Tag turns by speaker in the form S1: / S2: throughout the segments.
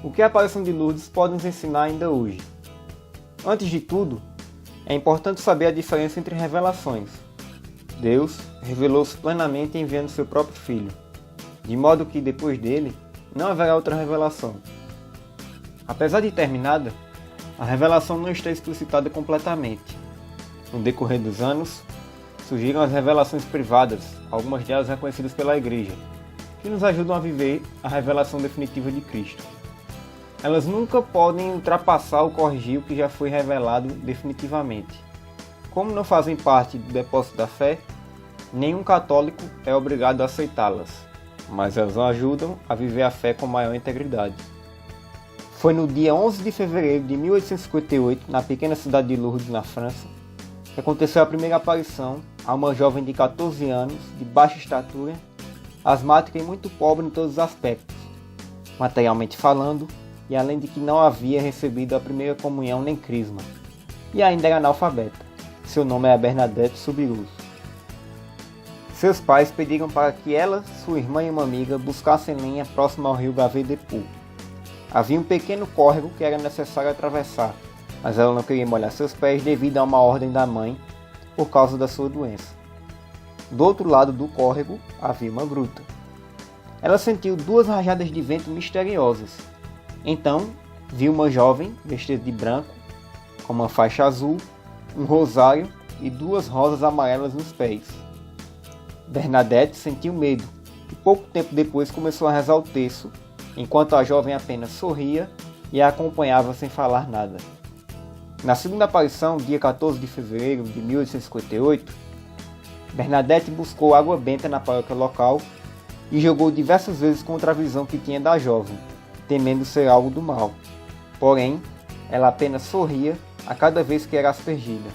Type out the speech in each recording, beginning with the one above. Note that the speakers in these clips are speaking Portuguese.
S1: O que a aparição de Lourdes pode nos ensinar ainda hoje? Antes de tudo, é importante saber a diferença entre revelações. Deus revelou-se plenamente enviando seu próprio Filho, de modo que depois dele não haverá outra revelação. Apesar de terminada, a revelação não está explicitada completamente. No decorrer dos anos, surgiram as revelações privadas, algumas delas reconhecidas pela Igreja, que nos ajudam a viver a revelação definitiva de Cristo. Elas nunca podem ultrapassar ou corrigir o que já foi revelado definitivamente. Como não fazem parte do depósito da fé, nenhum católico é obrigado a aceitá-las, mas elas nos ajudam a viver a fé com maior integridade. Foi no dia 11 de fevereiro de 1858, na pequena cidade de Lourdes, na França, que aconteceu a primeira aparição a uma jovem de 14 anos, de baixa estatura, asmática e muito pobre em todos os aspectos, materialmente falando, e além de que não havia recebido a primeira comunhão nem crisma, e ainda era analfabeta. Seu nome era Bernadette Soubirous. Seus pais pediram para que ela, sua irmã e uma amiga buscassem lenha próxima ao rio Gavê-de-Pau. Havia um pequeno córrego que era necessário atravessar, mas ela não queria molhar seus pés devido a uma ordem da mãe por causa da sua doença. Do outro lado do córrego havia uma gruta. Ela sentiu duas rajadas de vento misteriosas. Então, viu uma jovem vestida de branco, com uma faixa azul, um rosário e duas rosas amarelas nos pés. Bernadette sentiu medo e pouco tempo depois começou a rezar o terço, enquanto a jovem apenas sorria e a acompanhava sem falar nada. Na segunda aparição, dia 14 de fevereiro de 1858, Bernadette buscou água benta na paróquia local e jogou diversas vezes contra a visão que tinha da jovem, temendo ser algo do mal. Porém, ela apenas sorria a cada vez que era aspergida.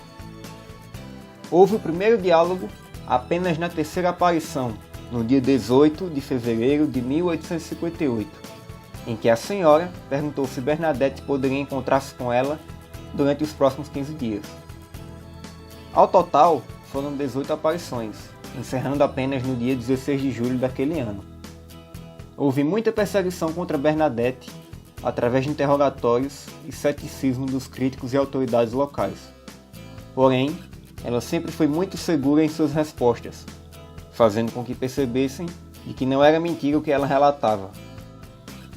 S1: Houve o primeiro diálogo apenas na terceira aparição, no dia 18 de fevereiro de 1858, em que a senhora perguntou se Bernadette poderia encontrar-se com ela durante os próximos 15 dias. Ao total, foram 18 aparições, encerrando apenas no dia 16 de julho daquele ano. Houve muita perseguição contra Bernadette, através de interrogatórios e ceticismo dos críticos e autoridades locais. Porém, ela sempre foi muito segura em suas respostas, fazendo com que percebessem de que não era mentira o que ela relatava.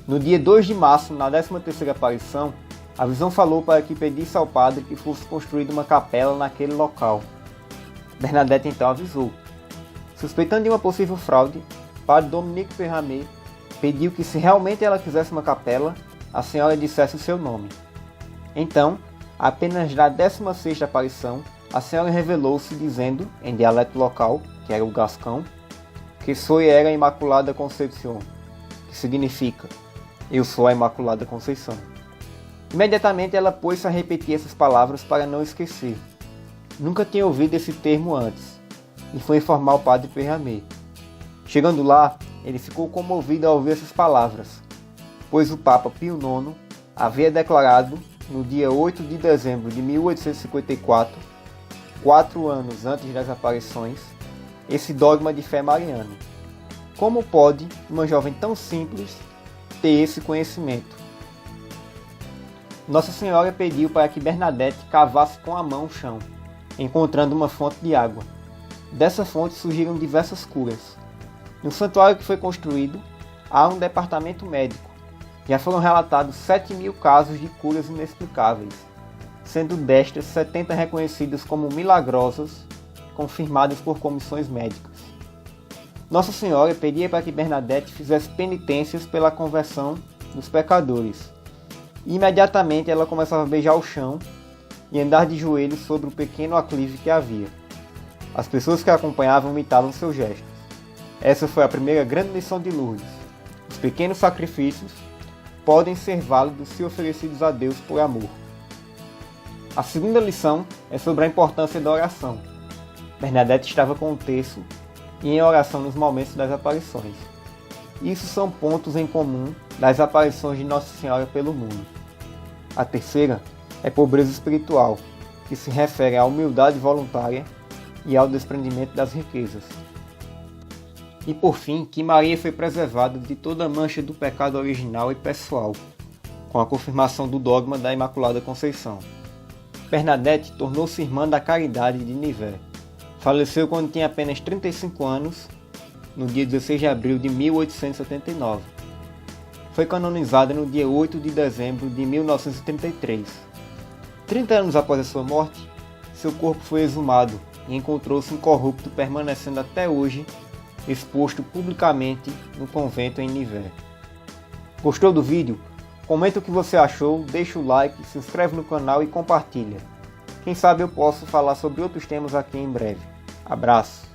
S1: No dia 2 de março, na 13ª aparição, a visão falou para que pedisse ao padre que fosse construída uma capela naquele local. Bernadette então avisou. Suspeitando de uma possível fraude, o padre Dominique Perramet pediu que, se realmente ela quisesse uma capela, a senhora dissesse o seu nome. Então, apenas na 16ª aparição, a senhora revelou-se dizendo, em dialeto local, que era o gascão, que "soy era Imaculada Concepción", que significa "eu sou a Imaculada Conceição". Imediatamente ela pôs-se a repetir essas palavras para não esquecer. Nunca tinha ouvido esse termo antes, e foi informar o padre Perramet. Chegando lá, ele ficou comovido ao ouvir essas palavras, pois o Papa Pio IX havia declarado, no dia 8 de dezembro de 1854, 4 anos antes das aparições, esse dogma de fé mariana. Como pode uma jovem tão simples ter esse conhecimento? Nossa Senhora pediu para que Bernadette cavasse com a mão o chão, encontrando uma fonte de água. Dessa fonte surgiram diversas curas. No santuário que foi construído, há um departamento médico. Já foram relatados 7.000 casos de curas inexplicáveis, sendo destas 70 reconhecidas como milagrosas, confirmadas por comissões médicas. Nossa Senhora pedia para que Bernadette fizesse penitências pela conversão dos pecadores. E imediatamente ela começava a beijar o chão e andar de joelhos sobre o pequeno aclive que havia. As pessoas que a acompanhavam imitavam seus gestos. Essa foi a primeira grande lição de Lourdes. Os pequenos sacrifícios podem ser válidos se oferecidos a Deus por amor. A segunda lição é sobre a importância da oração. Bernadette estava com o terço e em oração nos momentos das aparições. Isso são pontos em comum das aparições de Nossa Senhora pelo mundo. A terceira é pobreza espiritual, que se refere à humildade voluntária e ao desprendimento das riquezas. E por fim, que Maria foi preservada de toda mancha do pecado original e pessoal, com a confirmação do dogma da Imaculada Conceição. Bernadette tornou-se irmã da Caridade de Nivelles. Faleceu quando tinha apenas 35 anos, no dia 16 de abril de 1879. Foi canonizada no dia 8 de dezembro de 1933. 30 anos após a sua morte, seu corpo foi exumado e encontrou-se incorrupto, permanecendo até hoje exposto publicamente no convento em Nivelles. Gostou do vídeo? Comenta o que você achou, deixa o like, se inscreve no canal e compartilha. Quem sabe eu posso falar sobre outros temas aqui em breve. Abraço!